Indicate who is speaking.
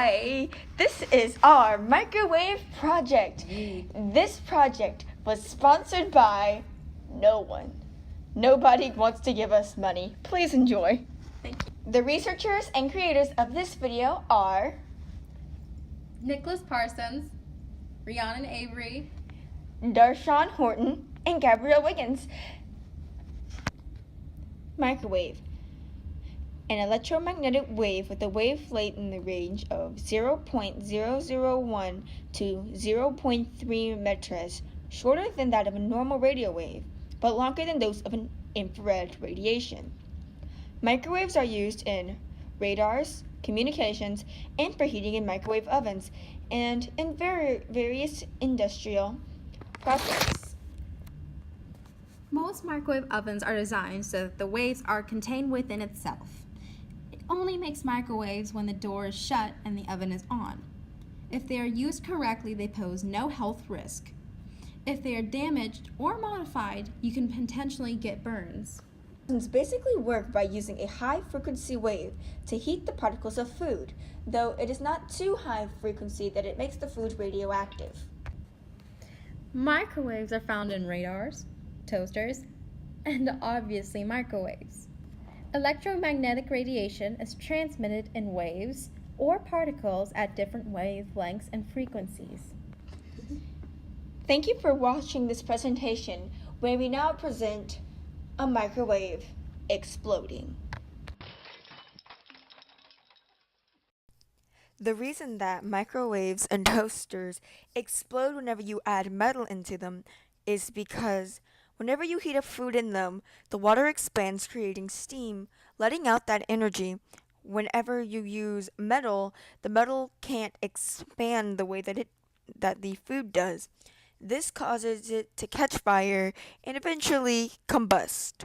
Speaker 1: Hi, this is our microwave project. This project was sponsored by no one. Nobody wants to give us money. Please enjoy.
Speaker 2: Thank you.
Speaker 1: The researchers and creators of this video are
Speaker 2: Nicholas Parsons, Rhiannon Avery,
Speaker 1: Darshawn Horton and Gabrielle Wiggins. Microwave. An electromagnetic wave with a wavelength in the range of 0.001 to 0.3 meters, shorter than that of a normal radio wave, but longer than those of an infrared radiation. Microwaves are used in radars, communications, and for heating in microwave ovens, and in various industrial processes.
Speaker 2: Most microwave ovens are designed so that the waves are contained within itself. It only makes microwaves when the door is shut and the oven is on. If they are used correctly, they pose no health risk. If they are damaged or modified, you can potentially get burns.
Speaker 1: Ovens basically work by using a high frequency wave to heat the particles of food, though it is not too high frequency that it makes the food radioactive.
Speaker 2: Microwaves are found in radars, toasters, and obviously microwaves. Electromagnetic radiation is transmitted in waves or particles at different wavelengths and frequencies.
Speaker 1: Thank you for watching this presentation, where we now present a microwave exploding. The reason that microwaves and toasters explode whenever you add metal into them is because whenever you heat up food in them, the water expands, creating steam, letting out that energy. Whenever you use metal, the metal can't expand the way that the food does. This causes it to catch fire and eventually combust.